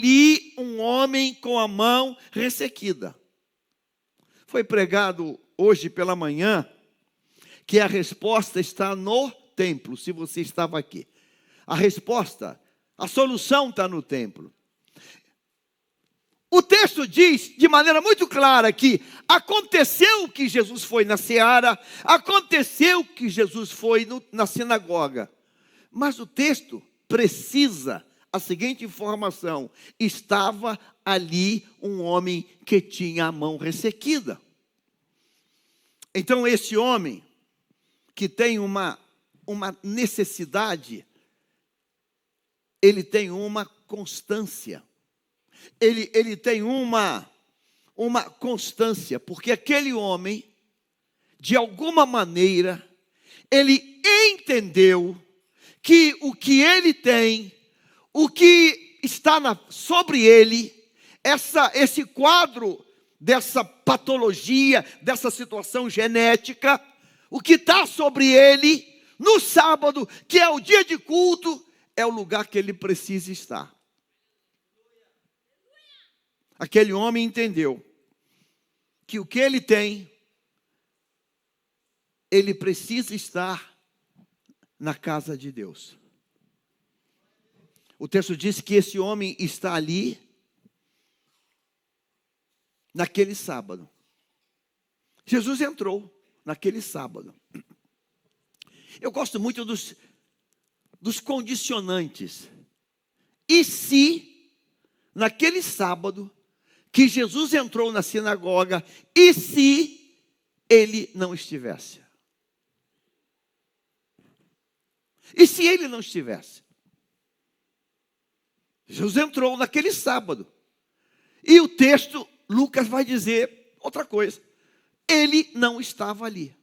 ali um homem com a mão ressequida. Foi pregado hoje pela manhã que a resposta está no templo, se você estava aqui. A resposta, a solução está no templo. O texto diz de maneira muito clara que aconteceu que Jesus foi na seara, aconteceu que Jesus foi na sinagoga. Mas o texto precisa a seguinte informação: estava ali um homem que tinha a mão ressequida. Então esse homem que tem uma necessidade, ele tem uma constância. Ele tem uma constância, porque aquele homem, de alguma maneira, ele entendeu que o que ele tem, o que está sobre ele, esse quadro dessa patologia, dessa situação genética, o que está sobre ele, no sábado, que é o dia de culto, é o lugar que ele precisa estar. Aquele homem entendeu que o que ele tem, ele precisa estar na casa de Deus. O texto diz que esse homem está ali, naquele sábado. Jesus entrou naquele sábado. Eu gosto muito dos condicionantes. E se, naquele sábado, que Jesus entrou na sinagoga, e se ele não estivesse? E se ele não estivesse? Jesus entrou naquele sábado. E o texto, Lucas vai dizer outra coisa. Ele não estava ali.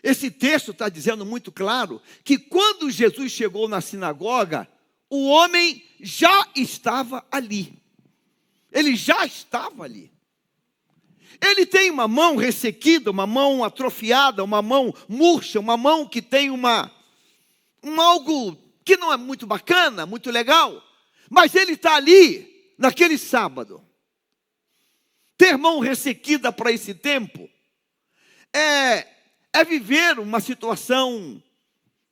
Esse texto está dizendo muito claro que quando Jesus chegou na sinagoga, o homem já estava ali. Ele já estava ali. Ele tem uma mão ressequida, uma mão atrofiada, uma mão murcha, uma mão que tem algo que não é muito bacana, muito legal. Mas ele está ali, naquele sábado. Ter mão ressequida para esse tempo é viver uma situação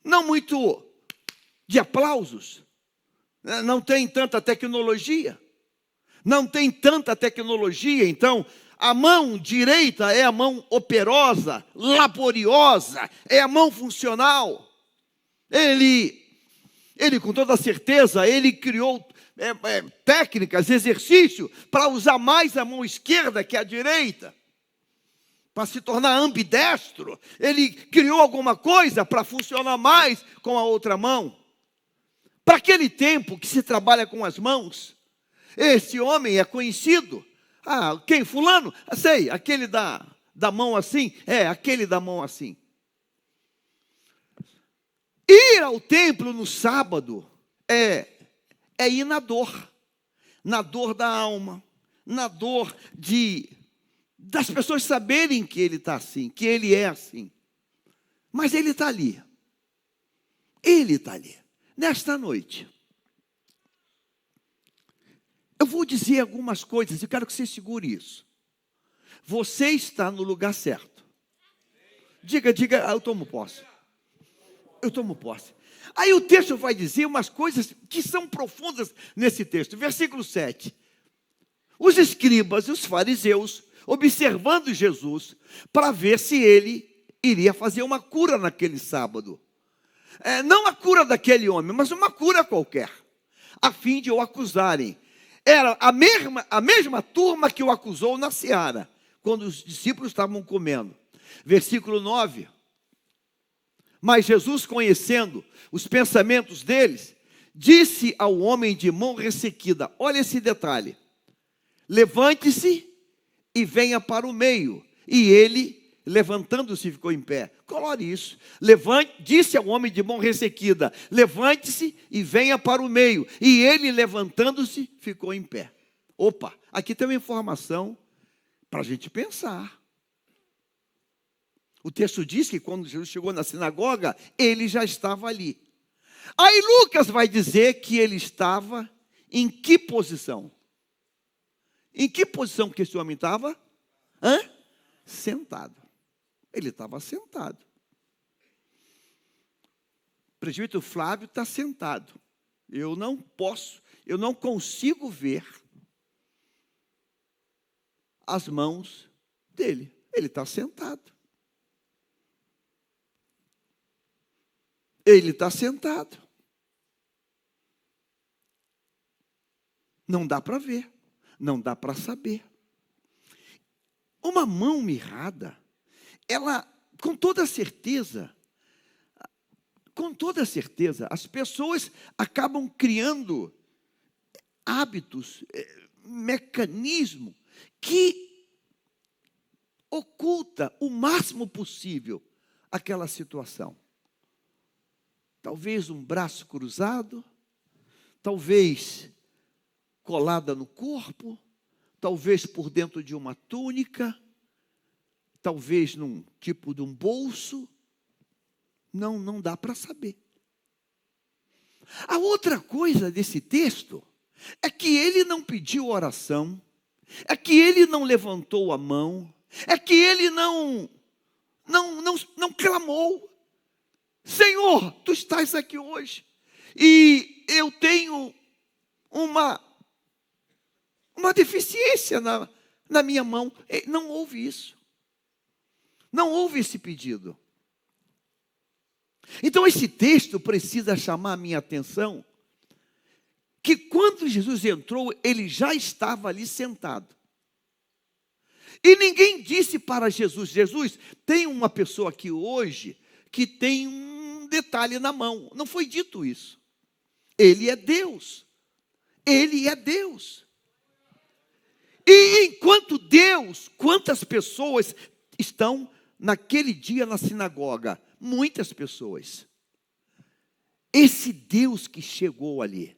não muito de aplausos. Não tem tanta tecnologia. Não tem tanta tecnologia, então a mão direita é a mão operosa, laboriosa, é a mão funcional. Ele com toda certeza, ele criou técnicas, exercício, para usar mais a mão esquerda que a direita, para se tornar ambidestro. Ele criou alguma coisa para funcionar mais com a outra mão. Para aquele tempo que se trabalha com as mãos, esse homem é conhecido. Ah, quem? Fulano? Sei, aquele da mão assim. Aquele da mão assim. Ir ao templo no sábado é ir na dor da alma, na dor das pessoas saberem que ele está assim, que ele é assim. Mas ele está ali. Ele está ali. Nesta noite, eu vou dizer algumas coisas, eu quero que você segure isso. Você está no lugar certo. Diga, eu tomo posse. Eu tomo posse. Aí o texto vai dizer umas coisas que são profundas nesse texto. Versículo 7. Os escribas e os fariseus, observando Jesus, para ver se ele iria fazer uma cura naquele sábado. Não a cura daquele homem, mas uma cura qualquer, a fim de o acusarem. Era a mesma turma que o acusou na seara, quando os discípulos estavam comendo. Versículo 9. Mas Jesus, conhecendo os pensamentos deles, disse ao homem de mão ressequida, olha esse detalhe: levante-se e venha para o meio. E ele, levantando-se, ficou em pé. Colore isso. Disse ao homem de mão ressequida, levante-se e venha para o meio. E ele, levantando-se, ficou em pé. Opa, aqui tem uma informação para a gente pensar. O texto diz que quando Jesus chegou na sinagoga, ele já estava ali. Aí Lucas vai dizer que ele estava Em que posição? Em que posição que esse homem estava? Sentado. Ele estava sentado. O presbítero Flávio está sentado. Eu não consigo ver as mãos dele. Ele está sentado. Ele está sentado. Não dá para ver. Não dá para saber. Uma mão mirrada, ela, com toda certeza, as pessoas acabam criando hábitos, mecanismo que oculta o máximo possível aquela situação. Talvez um braço cruzado, talvez colada no corpo, talvez por dentro de uma túnica, talvez num tipo de um bolso. Não dá para saber. A outra coisa desse texto é que ele não pediu oração, é que ele não levantou a mão, é que ele não clamou: Senhor, tu estás aqui hoje e eu tenho uma deficiência na minha mão. Não houve isso. Não houve esse pedido. Então esse texto precisa chamar a minha atenção, que quando Jesus entrou, ele já estava ali sentado. E ninguém disse para Jesus: Jesus, tem uma pessoa aqui hoje que tem um detalhe na mão. Não foi dito isso. Ele é Deus. Ele é Deus. E enquanto Deus, quantas pessoas estão naquele dia na sinagoga? Muitas pessoas. Esse Deus que chegou ali,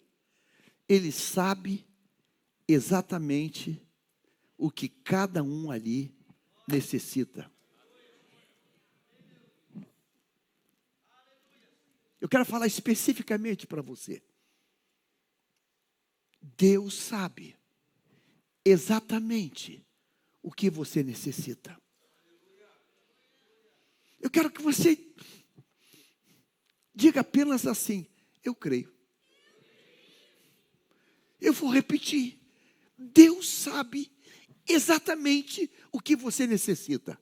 ele sabe exatamente o que cada um ali necessita. Eu quero falar especificamente para você. Deus sabe exatamente o que você necessita. Eu quero que você diga apenas assim: eu creio. Eu vou repetir. Deus sabe exatamente o que você necessita.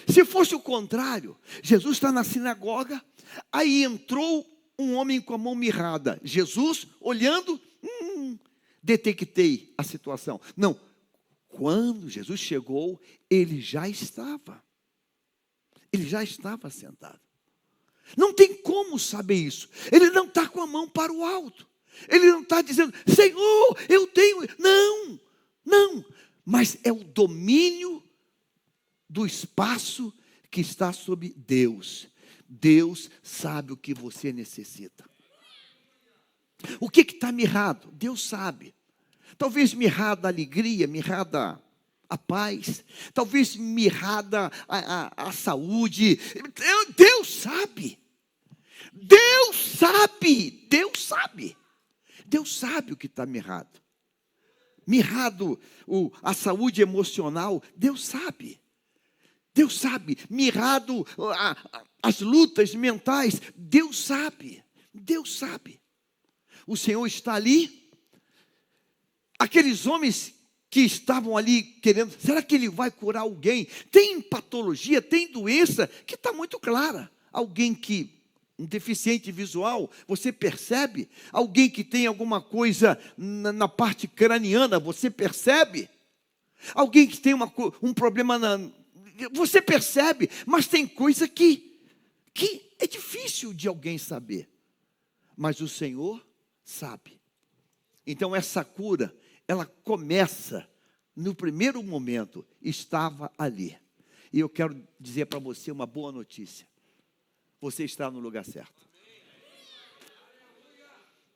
Se fosse o contrário, Jesus está na sinagoga, aí entrou um homem com a mão mirrada. Jesus, olhando, detectei a situação. Não, quando Jesus chegou, ele já estava sentado. Não tem como saber isso. Ele não está com a mão para o alto. Ele não está dizendo: Senhor, eu tenho. Não. Mas é o domínio do espaço que está sob Deus. Deus sabe o que você necessita. O que está mirrado? Deus sabe. Talvez mirrada a alegria, mirrada a paz, talvez mirrada a saúde. Deus sabe. Deus sabe. Deus sabe. Deus sabe o que está mirrado. Mirrado a saúde emocional, Deus sabe. Deus sabe. Mirrado as lutas mentais, Deus sabe. Deus sabe. O Senhor está ali. Aqueles homens que estavam ali querendo, será que ele vai curar alguém? Tem patologia, tem doença que está muito clara. Alguém que, um deficiente visual, você percebe? Alguém que tem alguma coisa na parte craniana, você percebe? Alguém que tem um problema você percebe? Mas tem coisa que é difícil de alguém saber. Mas o Senhor sabe. Então essa cura, ela começa, no primeiro momento, estava ali. E eu quero dizer para você uma boa notícia. Você está no lugar certo.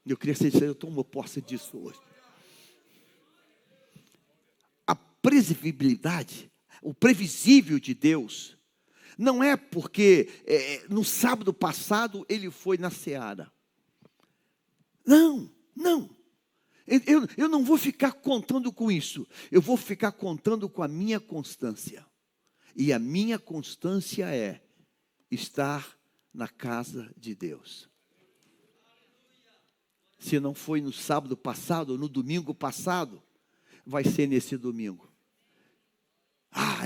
Eu queria que eu tomo posse disso hoje. A previsibilidade, o previsível de Deus, não é porque no sábado passado ele foi na seara. Não. Eu não vou ficar contando com isso. Eu vou ficar contando com a minha constância. E a minha constância é estar na casa de Deus. Se não foi no sábado passado ou no domingo passado, vai ser nesse domingo.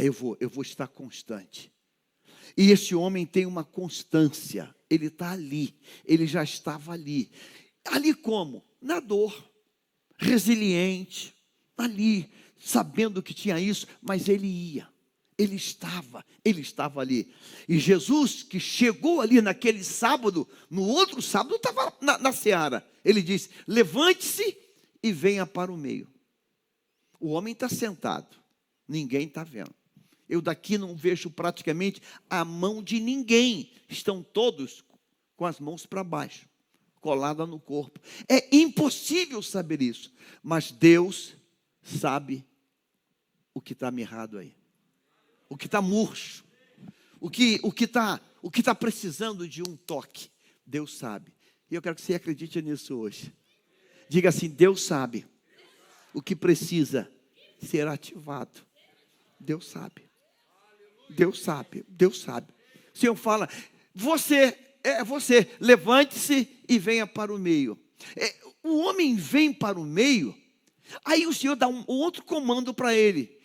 Eu vou estar constante. E esse homem tem uma constância. Ele está ali. Ele já estava ali. Ali como? Na dor. Resiliente. Ali. Sabendo que tinha isso. Mas ele ia. Ele estava ali. E Jesus, que chegou ali naquele sábado, no outro sábado, estava na seara. Ele disse: levante-se e venha para o meio. O homem está sentado. Ninguém está vendo. Eu daqui não vejo praticamente a mão de ninguém. Estão todos com as mãos para baixo, colada no corpo. É impossível saber isso. Mas Deus sabe o que está mirrado aí. O que está murcho. O que está precisando de um toque. Deus sabe. E eu quero que você acredite nisso hoje. Diga assim: Deus sabe o que precisa ser ativado. Deus sabe. Deus sabe. Deus sabe. O Senhor fala: você, levante-se e venha para o meio. O homem vem para o meio. Aí o Senhor dá um outro comando para ele.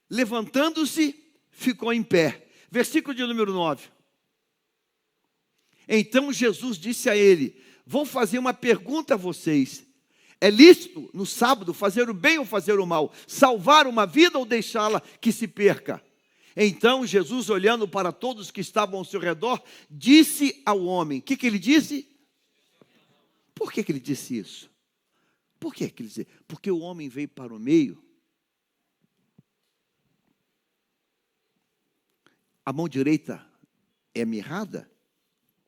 Levantando-se, ficou em pé. Versículo de número 9. Então Jesus disse a ele: vou fazer uma pergunta a vocês. É lícito no sábado fazer o bem ou fazer o mal? Salvar uma vida ou deixá-la que se perca? Então Jesus, olhando para todos que estavam ao seu redor, disse ao homem: o que ele disse? Por que ele disse isso? Por que ele disse? Porque o homem veio para o meio. A mão direita é mirrada?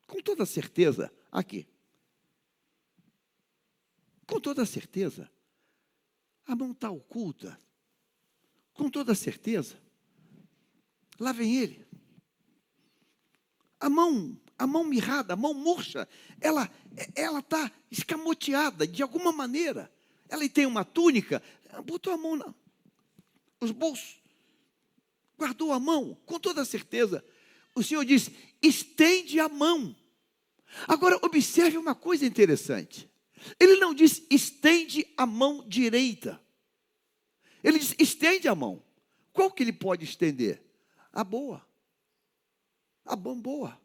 Com toda certeza, aqui. Com toda certeza. A mão está oculta. Com toda certeza. Lá vem ele. A mão mirrada, a mão murcha, ela está escamoteada de alguma maneira. Ela tem uma túnica, botou a mão nos bolsos, guardou a mão, com toda certeza. O Senhor disse: estende a mão. Agora, observe uma coisa interessante. Ele não disse: estende a mão direita. Ele disse: estende a mão. Qual que ele pode estender? A boa. A mão boa.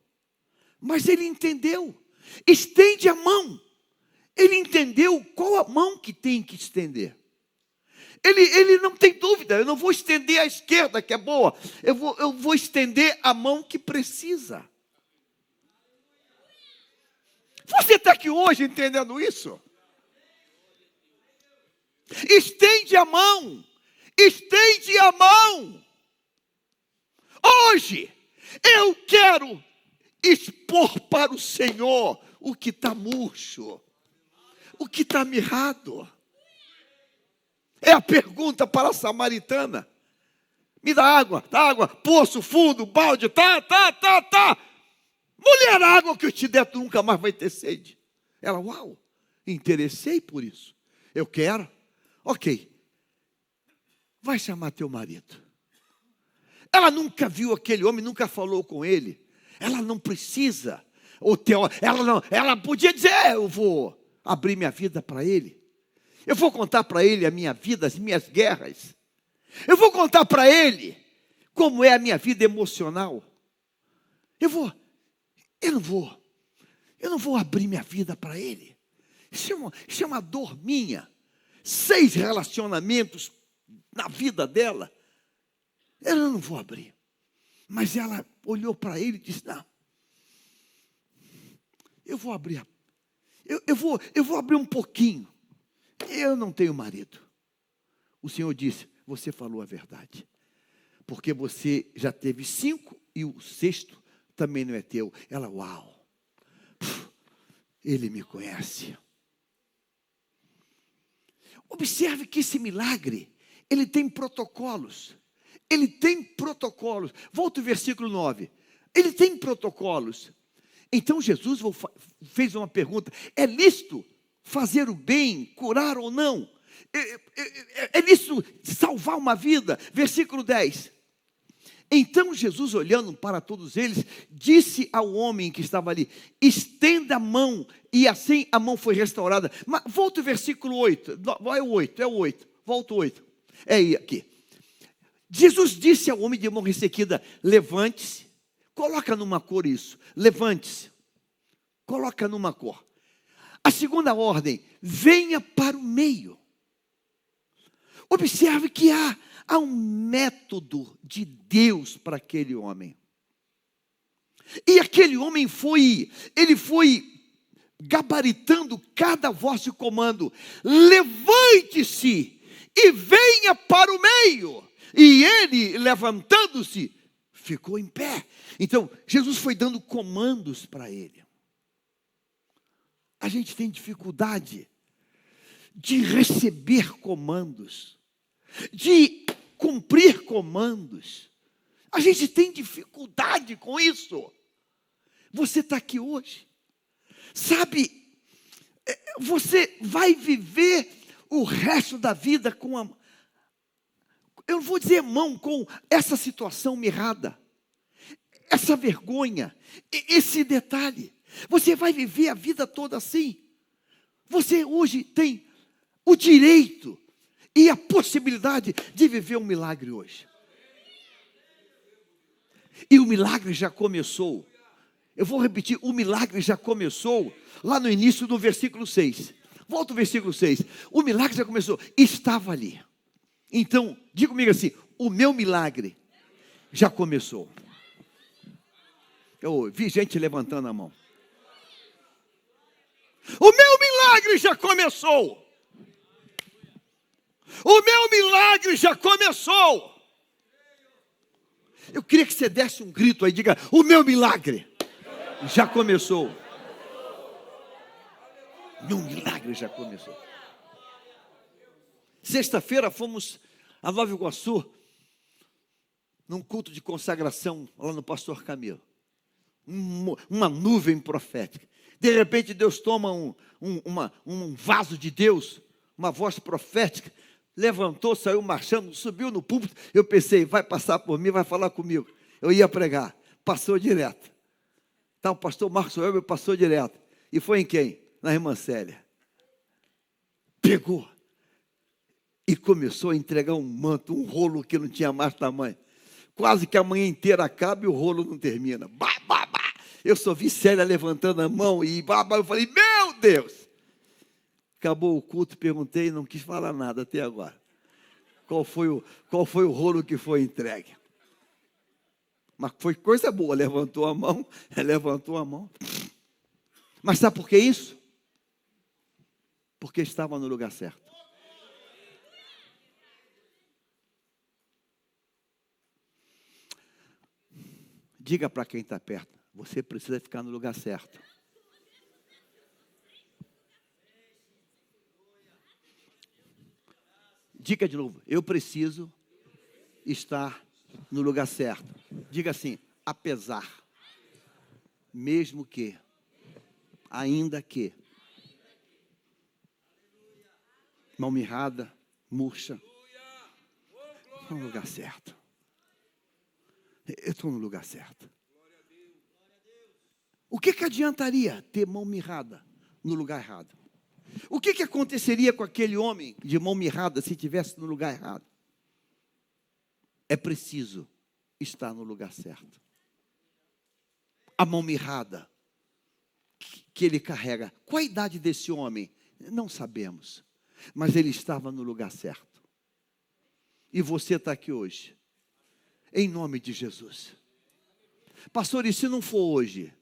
Mas ele entendeu. Estende a mão. Ele entendeu qual a mão que tem que estender. Ele não tem dúvida. Eu não vou estender a esquerda, que é boa. Eu vou estender a mão que precisa. Você está aqui hoje entendendo isso? Estende a mão. Estende a mão. Hoje, eu quero expor para o Senhor o que está murcho, o que está mirrado. É a pergunta para a samaritana. Me dá água, poço, fundo, balde, tá. Mulher, a água que eu te der, tu nunca mais vai ter sede. Ela: uau, interessei por isso. Eu quero. Ok. Vai chamar teu marido. Ela nunca viu aquele homem, nunca falou com ele. Ela não precisa. Ela podia dizer: eu vou abrir minha vida para ele. Eu vou contar para ele a minha vida, as minhas guerras. Eu vou contar para ele como é a minha vida emocional. Eu não vou abrir minha vida para ele. Isso é uma dor minha. 6 relacionamentos na vida dela. Eu não vou abrir. Mas ela olhou para ele e disse: não, eu vou abrir. Eu vou abrir um pouquinho. Eu não tenho marido. O Senhor disse: você falou a verdade. Porque você já teve 5 e o 6º também não é teu. Ela: uau, ele me conhece. Observe que esse milagre, ele tem protocolos. Ele tem protocolos. Volta ao versículo 9. Ele tem protocolos. Então Jesus fez uma pergunta: é lícito fazer o bem, curar ou não? É nisso salvar uma vida. Versículo 10. Então Jesus, olhando para todos eles, disse ao homem que estava ali: estenda a mão. E assim a mão foi restaurada. Mas volta o versículo 8. É o 8. Volta o 8. É aqui. Jesus disse ao homem de mão ressequida: levante-se. Coloca numa cor isso. Levante-se. Coloca numa cor. A segunda ordem: venha para o meio. Observe que há um método de Deus para aquele homem. E aquele homem foi gabaritando cada voz de comando: levante-se e venha para o meio. E ele, levantando-se, ficou em pé. Então, Jesus foi dando comandos para ele. A gente tem dificuldade de receber comandos, de cumprir comandos. A gente tem dificuldade com isso. Você está aqui hoje, sabe, você vai viver o resto da vida eu não vou dizer com essa situação mirrada, essa vergonha, esse detalhe. Você vai viver a vida toda assim. Você hoje tem o direito e a possibilidade de viver um milagre hoje. E o milagre já começou. Eu vou repetir: o milagre já começou lá no início do versículo 6. Volta o versículo 6. O milagre já começou, estava ali. Então, diga comigo assim: o meu milagre já começou. Eu vi gente levantando a mão. O meu milagre já começou. O meu milagre já começou. Eu queria que você desse um grito aí, diga: o meu milagre já começou. Meu milagre já começou. Sexta-feira fomos a Nova Iguaçu, num culto de consagração lá no Pastor Camilo. Uma nuvem profética. De repente Deus toma um vaso de Deus, uma voz profética, levantou, saiu marchando, subiu no púlpito. Eu pensei: vai passar por mim, vai falar comigo. Eu ia pregar, passou direto. Tá, o pastor Marcos Weber passou direto. E foi em quem? Na irmã Célia. Pegou e começou a entregar um manto, um rolo que não tinha mais tamanho. Quase que a manhã inteira acaba e o rolo não termina. Bah, bah, bah. Eu só vi Célia levantando a mão e eu falei: meu Deus! Acabou o culto, perguntei e não quis falar nada até agora. Qual foi o rolo que foi entregue? Mas foi coisa boa, levantou a mão. Mas sabe por que isso? Porque estava no lugar certo. Diga para quem está perto: você precisa ficar no lugar certo. Diga de novo: eu preciso estar no lugar certo. Diga assim: apesar, mesmo que, ainda que. Mão mirrada, murcha. Estou no lugar certo. Eu estou no lugar certo. O que adiantaria ter mão mirrada no lugar errado? O que aconteceria com aquele homem de mão mirrada se estivesse no lugar errado? É preciso estar no lugar certo. A mão mirrada que ele carrega. Qual a idade desse homem? Não sabemos. Mas ele estava no lugar certo. E você está aqui hoje. Em nome de Jesus. Pastor, e se não for hoje?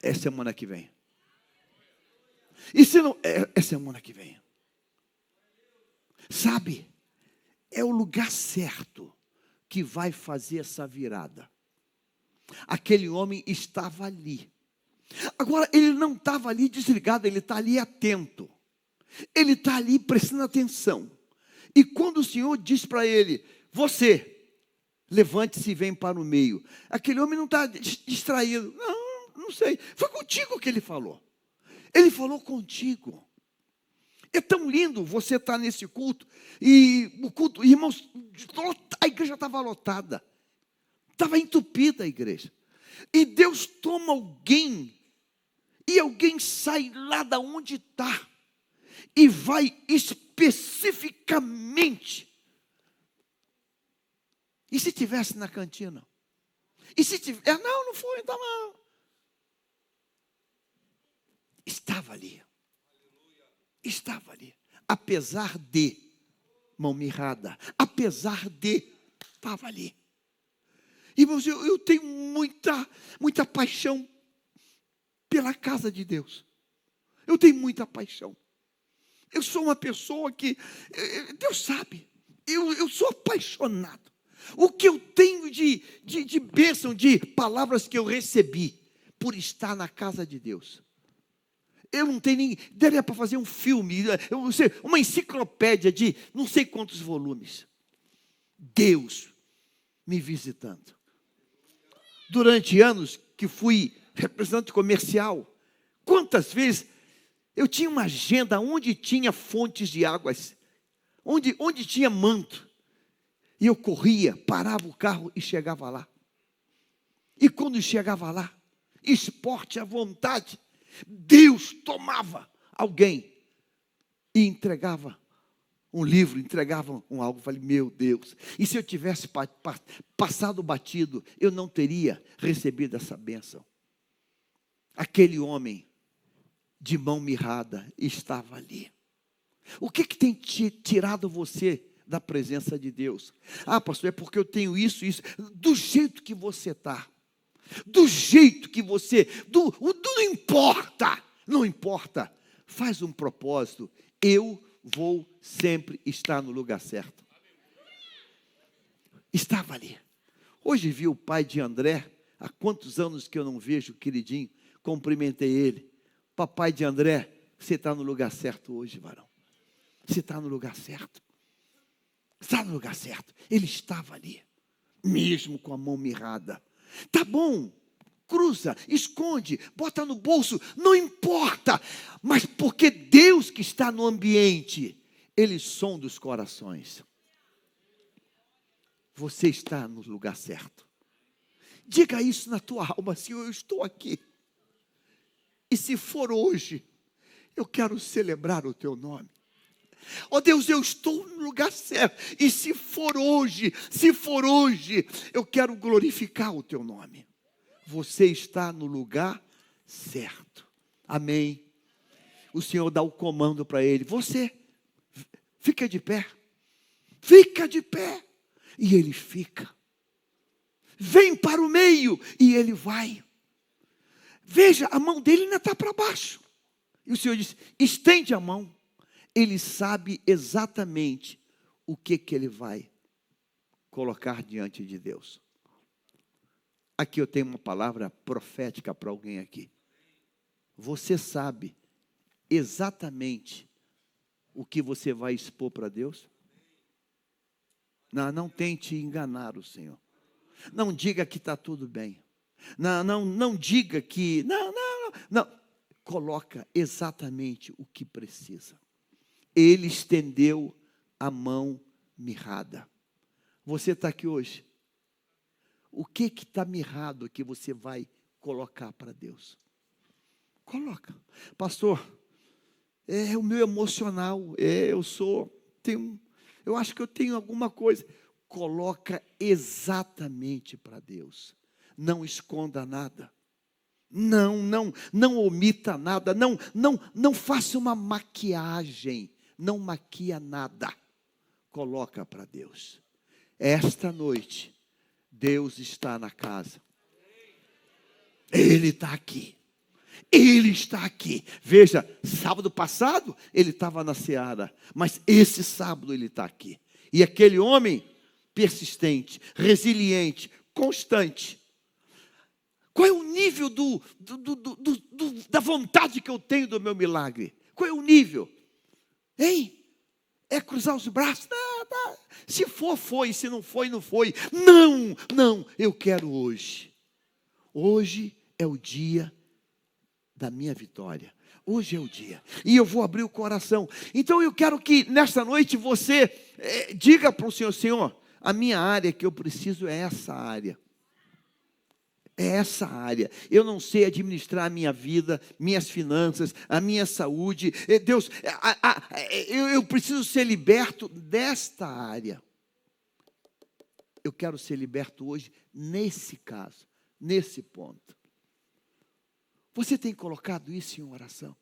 É semana que vem. E se não, é semana que vem. Sabe, é o lugar certo que vai fazer essa virada. Aquele homem estava ali. Agora, ele não estava ali desligado, ele está ali atento. Ele está ali prestando atenção. E quando o Senhor diz para ele: você, levante-se e vem para o meio. Aquele homem não está distraído. Não sei. Foi contigo que ele falou. Ele falou contigo. É tão lindo você estar nesse culto, e o culto, irmãos, a igreja estava lotada, estava entupida a igreja, e Deus toma alguém, e alguém sai lá da onde está, e vai especificamente. E se tivesse na cantina? E se tivesse? Não, não foi, então não. Estava ali. Estava ali. Apesar de mão mirrada, apesar de, estava ali. Irmãos, eu tenho muita paixão pela casa de Deus. Eu tenho muita paixão. Eu sou uma pessoa que, Deus sabe, eu sou apaixonado. O que eu tenho de bênção, de palavras que eu recebi por estar na casa de Deus. Eu não tenho nem, daria para fazer um filme, uma enciclopédia de não sei quantos volumes. Deus me visitando. Durante anos que fui representante comercial, quantas vezes eu tinha uma agenda onde tinha fontes de águas, onde tinha manto, e eu corria, parava o carro e chegava lá. E quando chegava lá, esporte à vontade, Deus tomava alguém e entregava um livro, entregava algo. Eu falei, meu Deus, e se eu tivesse passado batido, eu não teria recebido essa bênção. Aquele homem de mão mirrada estava ali. O que tem tirado você da presença de Deus? Ah, pastor, é porque eu tenho isso. Do jeito que você está, do jeito que você, não importa, faz um propósito, eu vou sempre estar no lugar certo. Estava ali. Hoje vi o pai de André, há quantos anos que eu não vejo o queridinho, cumprimentei ele. Papai de André, você está no lugar certo hoje, varão. Você está no lugar certo. Está no lugar certo. Ele estava ali, mesmo com a mão mirrada. Tá bom, cruza, esconde, bota no bolso, não importa. Mas porque Deus que está no ambiente, Ele sonda os corações. Você está no lugar certo. Diga isso na tua alma, Senhor, eu estou aqui. E se for hoje, eu quero celebrar o teu nome. Oh Deus, eu estou no lugar certo. E se for hoje, eu quero glorificar o teu nome. Você está no lugar certo. Amém. O Senhor dá o comando para ele. Você, fica de pé. Fica de pé. E ele fica. Vem para o meio. E ele vai. Veja, a mão dele ainda está para baixo. E o Senhor disse, estende a mão. Ele sabe exatamente o que ele vai colocar diante de Deus. Aqui eu tenho uma palavra profética para alguém aqui. Você sabe exatamente o que você vai expor para Deus? Não tente enganar o Senhor. Não diga que está tudo bem. Não diga que... Não. Coloca exatamente o que precisa. Ele estendeu a mão mirrada. Você está aqui hoje. O que está mirrado que você vai colocar para Deus? Coloca. Pastor, é o meu emocional. Eu acho que eu tenho alguma coisa. Coloca exatamente para Deus. Não esconda nada. Não omita nada. Não faça uma maquiagem. Não maquia nada. Coloca para Deus. Esta noite, Deus está na casa. Ele está aqui. Ele está aqui. Veja, sábado passado, ele estava na seara. Mas esse sábado ele está aqui. E aquele homem persistente, resiliente, constante. Qual é o nível da vontade que eu tenho do meu milagre? Qual é o nível? Hein? É cruzar os braços? Não. Se for, foi. Se não foi, não foi. Não. Eu quero hoje. Hoje é o dia da minha vitória. Hoje é o dia. E eu vou abrir o coração. Então eu quero que nesta noite você diga para o Senhor: Senhor, a minha área que eu preciso é essa área. É essa área. Eu não sei administrar a minha vida, minhas finanças, a minha saúde. Deus, eu preciso ser liberto desta área. Eu quero ser liberto hoje nesse caso, nesse ponto. Você tem colocado isso em oração?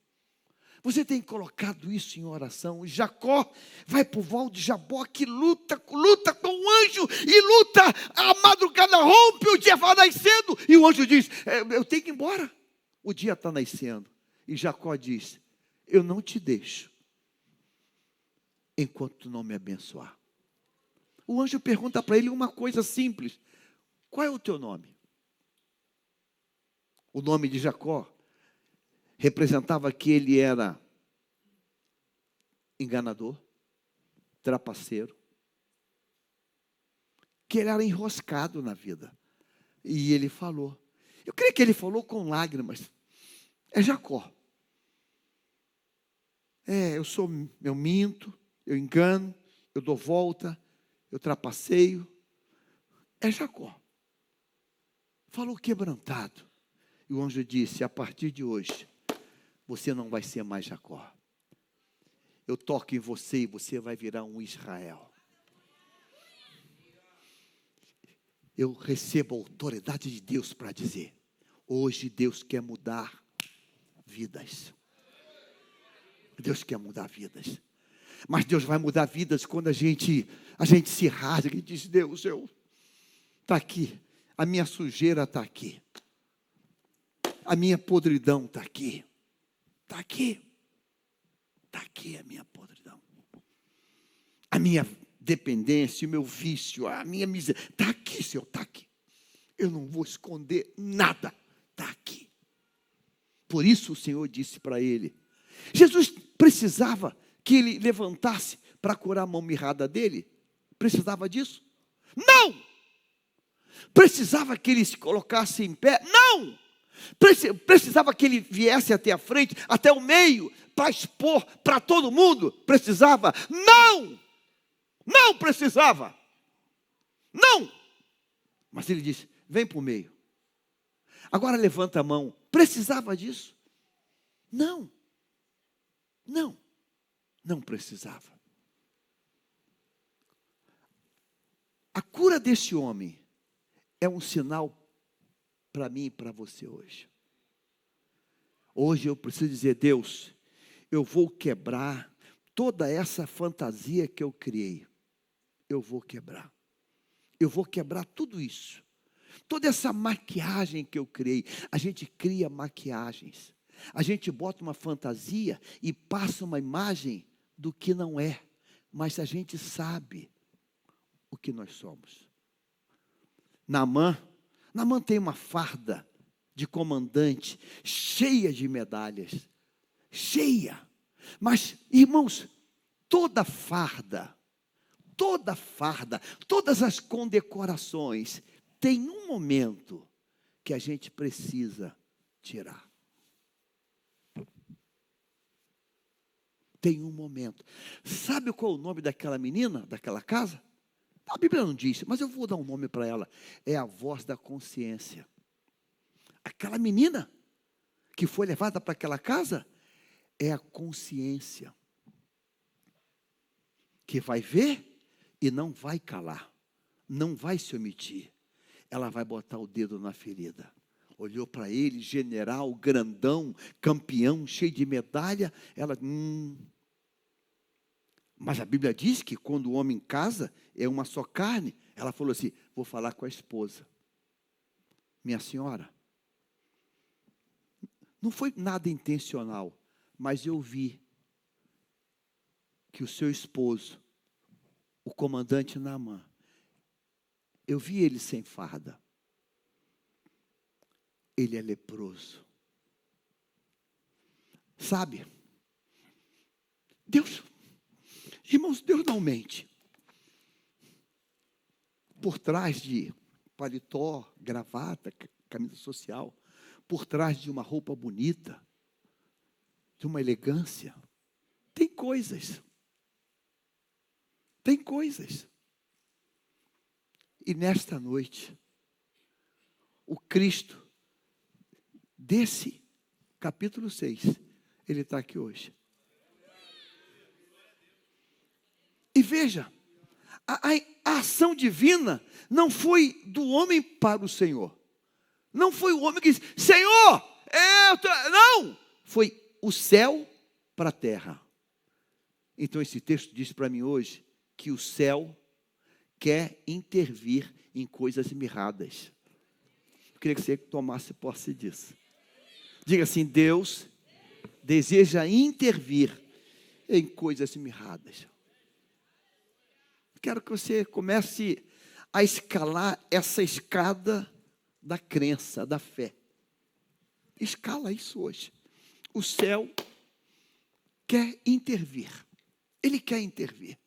Você tem colocado isso em oração? Jacó vai para o val de Jaboque, luta com o anjo, e luta, a madrugada rompe, o dia vai nascendo, e o anjo diz: eu tenho que ir embora, o dia está nascendo. E Jacó diz: eu não te deixo, enquanto tu não me abençoar. O anjo pergunta para ele uma coisa simples: qual é o teu nome? O nome de Jacó representava que ele era enganador, trapaceiro, que ele era enroscado na vida. E ele falou, eu creio que ele falou com lágrimas: é Jacó. Eu minto, eu engano, eu dou volta, eu trapaceio. É Jacó. Falou quebrantado. E o anjo disse: a partir de hoje, você não vai ser mais Jacó. Eu toco em você e você vai virar um Israel. Eu recebo a autoridade de Deus para dizer: hoje Deus quer mudar vidas. Deus quer mudar vidas. Mas Deus vai mudar vidas quando a gente se rasga e diz: Deus, está aqui, a minha sujeira está aqui, a minha podridão está aqui. Está aqui. Está aqui a minha podridão. A minha dependência, o meu vício, a minha miséria. Está aqui, Senhor, está aqui. Eu não vou esconder nada. Está aqui. Por isso o Senhor disse para ele. Jesus precisava que ele levantasse para curar a mão mirrada dele? Precisava disso? Não! Precisava que ele se colocasse em pé? Não! Precisava que ele viesse até a frente, até o meio, para expor para todo mundo? Precisava? Não! Não precisava! Não! Mas ele disse: vem para o meio. Agora levanta a mão. Precisava disso? Não. Não. Não precisava. A cura desse homem é um sinal para mim e para você hoje. Hoje eu preciso dizer: Deus, eu vou quebrar toda essa fantasia que eu criei. Eu vou quebrar. Eu vou quebrar tudo isso. Toda essa maquiagem que eu criei. A gente cria maquiagens. A gente bota uma fantasia e passa uma imagem do que não é. Mas a gente sabe o que nós somos. Naamã tem uma farda de comandante, cheia de medalhas, cheia. Mas, irmãos, toda farda, todas as condecorações, tem um momento que a gente precisa tirar. Tem um momento. Sabe qual é o nome daquela menina, daquela casa? A Bíblia não diz, mas eu vou dar um nome para ela. É a voz da consciência. Aquela menina que foi levada para aquela casa é a consciência, que vai ver e não vai calar, não vai se omitir. Ela vai botar o dedo na ferida. Olhou para ele, general, grandão, campeão, cheio de medalha. Ela, Mas a Bíblia diz que quando o homem casa, é uma só carne. Ela falou assim: vou falar com a esposa. Minha senhora, não foi nada intencional, mas eu vi que o seu esposo, o comandante Naamã, eu vi ele sem farda. Ele é leproso. Sabe? Irmãos, Deus não mente. Por trás de paletó, gravata, camisa social, por trás de uma roupa bonita, de uma elegância. Tem coisas. Tem coisas. E nesta noite, o Cristo, desse capítulo 6, ele está aqui hoje. E veja, a ação divina não foi do homem para o Senhor. Não foi o homem que disse, Senhor, não! Foi o céu para a terra. Então esse texto diz para mim hoje que o céu quer intervir em coisas mirradas. Eu queria que você tomasse posse disso. Diga assim, Deus deseja intervir em coisas mirradas. Quero que você comece a escalar essa escada da crença, da fé. Escala isso hoje. O céu quer intervir. Ele quer intervir.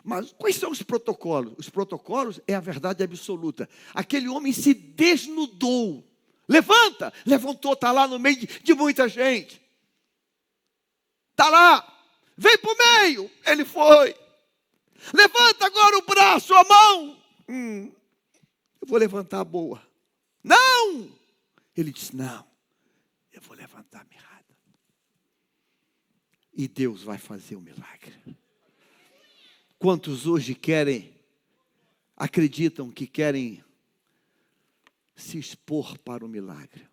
Mas quais são os protocolos? Os protocolos é a verdade absoluta. Aquele homem se desnudou. Levantou, está lá no meio de muita gente. Está lá, vem para o meio, ele foi. Levanta agora o braço, a mão. Eu vou levantar a boa. Não! Ele disse, não, eu vou levantar a mirrada. E Deus vai fazer o milagre. Quantos hoje acreditam que querem se expor para o milagre?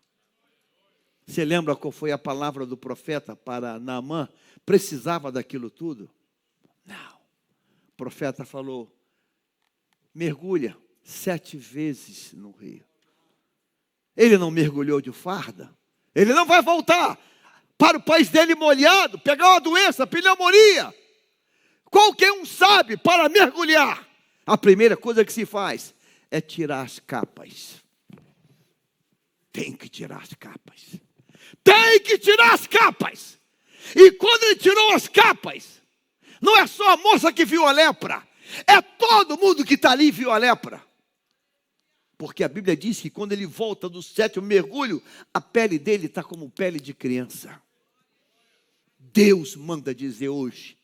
Você lembra qual foi a palavra do profeta para Naamã? Precisava daquilo tudo? Não. O profeta falou, mergulha 7 vezes no rio. Ele não mergulhou de farda. Ele não vai voltar para o país dele molhado, pegar uma doença, pneumonia. Qualquer um sabe, para mergulhar, a primeira coisa que se faz é tirar as capas. Tem que tirar as capas. Tem que tirar as capas. E quando ele tirou as capas, não é só a moça que viu a lepra, é todo mundo que está ali viu a lepra. Porque a Bíblia diz que quando ele volta do 7º mergulho, a pele dele está como pele de criança. Deus manda dizer hoje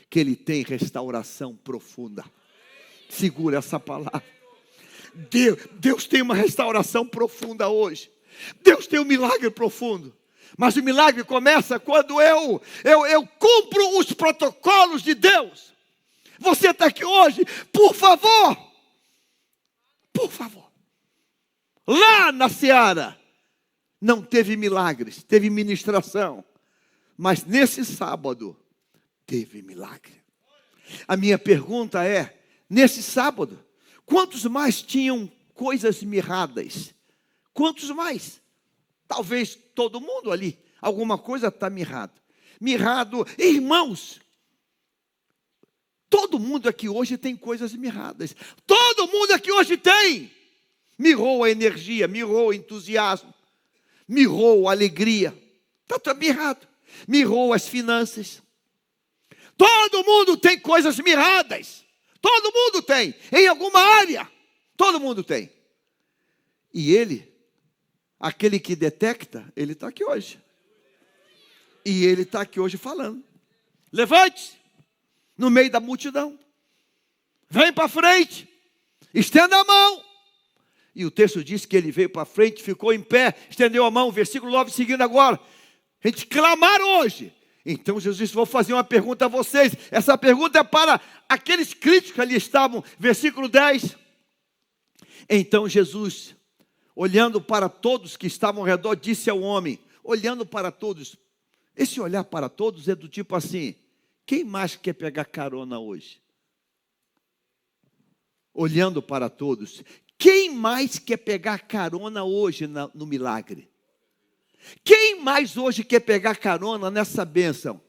que ele tem restauração profunda. Segura essa palavra. Deus tem uma restauração profunda hoje. Deus tem um milagre profundo. Mas o milagre começa quando eu cumpro os protocolos de Deus. Você está aqui hoje, por favor. Lá na Seara, não teve milagres, teve ministração. Mas nesse sábado, teve milagre. A minha pergunta é, nesse sábado, quantos mais tinham coisas mirradas? Quantos mais? Talvez todo mundo ali, alguma coisa está mirrado. Mirrado, irmãos, todo mundo aqui hoje tem coisas mirradas. Todo mundo aqui hoje tem. Mirrou a energia, mirrou o entusiasmo, mirrou a alegria. Está tudo mirrado. Mirrou as finanças. Todo mundo tem coisas mirradas. Todo mundo tem, em alguma área. Todo mundo tem. E ele, aquele que detecta, ele está aqui hoje. E ele está aqui hoje falando. Levante-se no meio da multidão. Vem para frente. Estenda a mão. E o texto diz que ele veio para frente, ficou em pé, estendeu a mão. Versículo 9, seguindo agora. A gente clamar hoje. Então Jesus disse, vou fazer uma pergunta a vocês. Essa pergunta é para aqueles críticos que ali estavam. Versículo 10. Então Jesus, olhando para todos que estavam ao redor, disse ao homem, olhando para todos. Esse olhar para todos é do tipo assim, quem mais quer pegar carona hoje? Olhando para todos. Quem mais quer pegar carona hoje no milagre? Quem mais hoje quer pegar carona nessa bênção?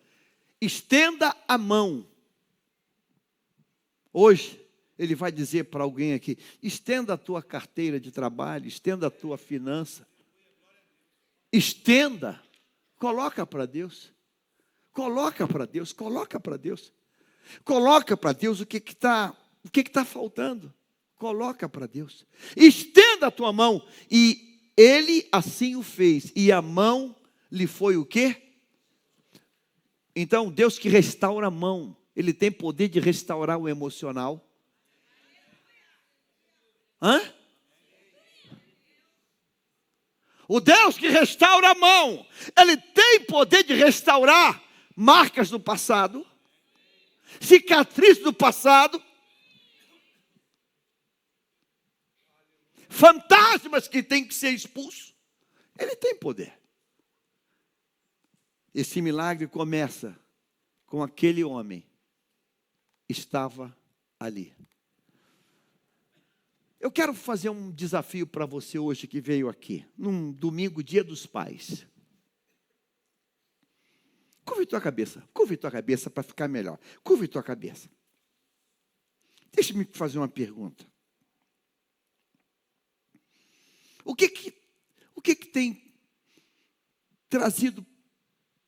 Estenda a mão. Hoje, ele vai dizer para alguém aqui, estenda a tua carteira de trabalho, estenda a tua finança. Estenda. Coloca para Deus. Coloca para Deus, coloca para Deus. Coloca para Deus o que está faltando. Coloca para Deus. Estenda a tua mão. E ele assim o fez. E a mão lhe foi o quê? Então, Deus que restaura a mão, Ele tem poder de restaurar o emocional. Hã? O Deus que restaura a mão, Ele tem poder de restaurar marcas do passado, cicatrizes do passado, fantasmas que têm que ser expulsos. Ele tem poder. Esse milagre começa com aquele homem que estava ali. Eu quero fazer um desafio para você hoje que veio aqui, num domingo, dia dos pais. Curve tua cabeça para ficar melhor. Curve tua cabeça. Deixa-me fazer uma pergunta. O que tem trazido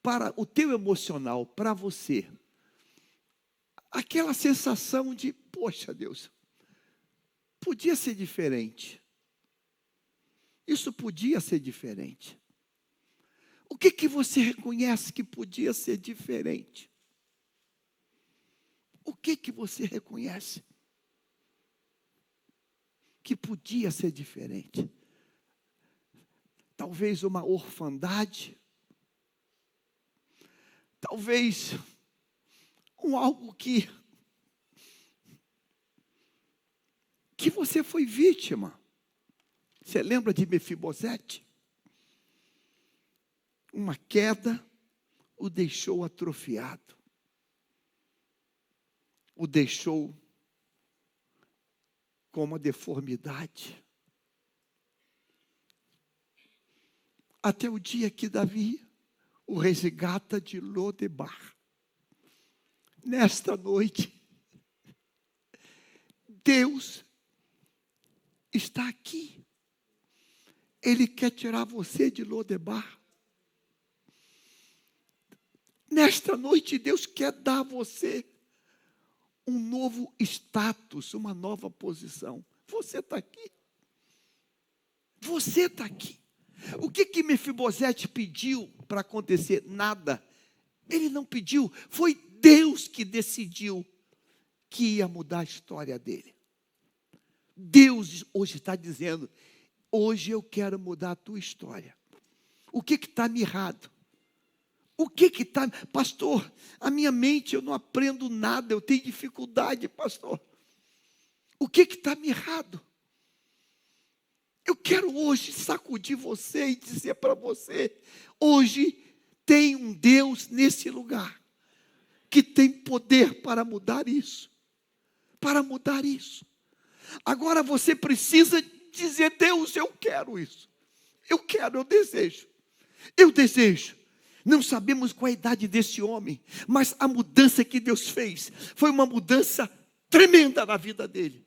para o teu emocional, para você, aquela sensação de, poxa Deus, podia ser diferente. Isso podia ser diferente. O que você reconhece que podia ser diferente? O que você reconhece que podia ser diferente? Talvez uma orfandade, talvez algo que você foi vítima. Você lembra de Mefibosete? Uma queda o deixou atrofiado, o deixou com uma deformidade. Até o dia que Davi o resgata de Lodebar. Nesta noite, Deus está aqui. Ele quer tirar você de Lodebar. Nesta noite, Deus quer dar a você um novo status, uma nova posição. Você está aqui. Você está aqui. O que Mefibosete pediu para acontecer? Nada. Ele não pediu, foi Deus que decidiu que ia mudar a história dele. Deus hoje está dizendo, hoje eu quero mudar a tua história. O que está mirrado? O que está... Pastor, a minha mente, eu não aprendo nada, eu tenho dificuldade, pastor. O que está mirrado? Eu quero hoje sacudir você e dizer para você, hoje tem um Deus nesse lugar, que tem poder para mudar isso. Para mudar isso. Agora você precisa dizer, Deus, eu quero isso. Eu quero, eu desejo. Eu desejo. Não sabemos qual a idade desse homem, mas a mudança que Deus fez foi uma mudança tremenda na vida dele.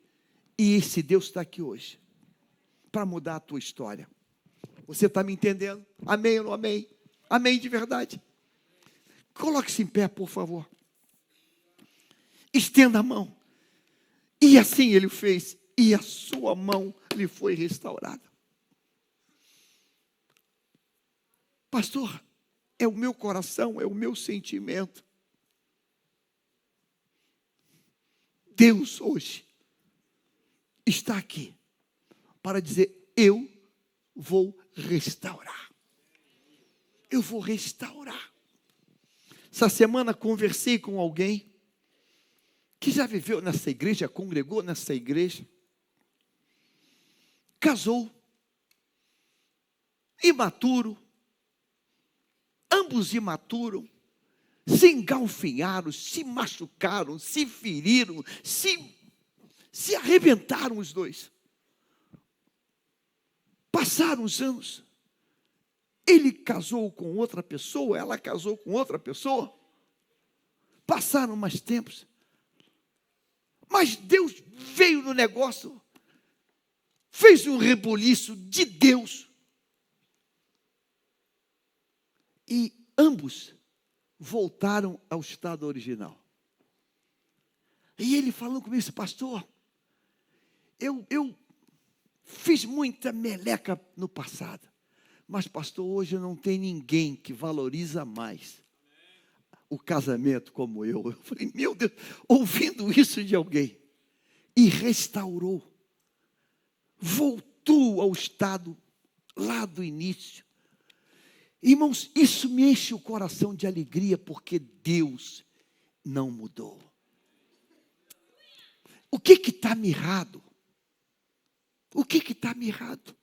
E esse Deus está aqui hoje para mudar a tua história. Você está me entendendo? Amém ou não amém? Amém de verdade? Coloque-se em pé, por favor. Estenda a mão. E assim ele fez. E a sua mão lhe foi restaurada. Pastor, é o meu coração, é o meu sentimento. Deus hoje está aqui para dizer, eu vou restaurar. Eu vou restaurar. Essa semana conversei com alguém que já viveu nessa igreja, congregou nessa igreja, casou, imaturo, ambos imaturos, se engalfinharam, se machucaram, se feriram, se arrebentaram os dois. Passaram os anos, ele casou com outra pessoa, ela casou com outra pessoa, passaram mais tempos, mas Deus veio no negócio, fez um rebuliço de Deus, e ambos voltaram ao estado original. E ele falou comigo, pastor, eu fiz muita meleca no passado, mas pastor, hoje não tem ninguém que valoriza mais o casamento como eu. Eu falei, meu Deus, ouvindo isso de alguém. E restaurou. Voltou ao estado lá do início. Irmãos, isso me enche o coração de alegria, porque Deus não mudou. O que está mirrado? O que está mirrado?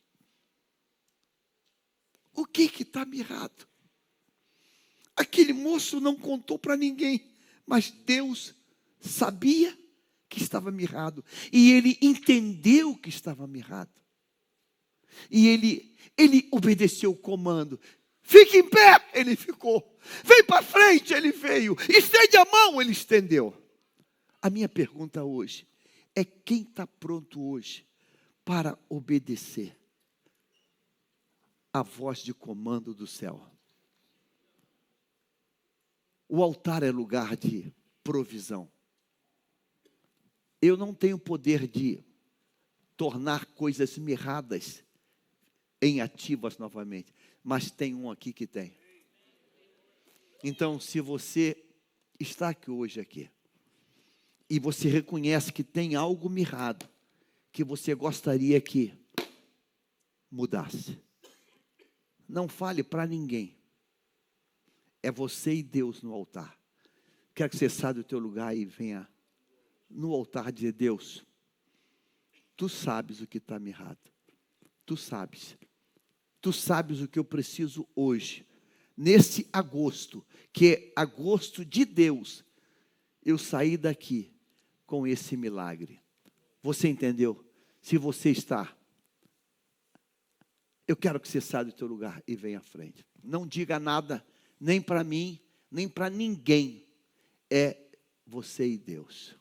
O que está mirrado? Aquele moço não contou para ninguém, mas Deus sabia que estava mirrado. E ele entendeu que estava mirrado. E ele obedeceu o comando. Fique em pé, ele ficou. Vem para frente, ele veio. Estende a mão, ele estendeu. A minha pergunta hoje é: quem está pronto hoje para obedecer a voz de comando do céu? O altar é lugar de provisão. Eu não tenho poder de tornar coisas mirradas em ativas novamente, mas tem um aqui que tem. Então, se você está aqui hoje e você reconhece que tem algo mirrado, que você gostaria que mudasse, não fale para ninguém. É você e Deus no altar. Quero que você saia do teu lugar e venha no altar dizer: Deus, tu sabes o que está mirrado. Tu sabes. Tu sabes o que eu preciso hoje. Nesse agosto, que é agosto de Deus, eu saí daqui com esse milagre. Você entendeu? Se você está, eu quero que você saia do teu lugar e venha à frente. Não diga nada, nem para mim, nem para ninguém. É você e Deus.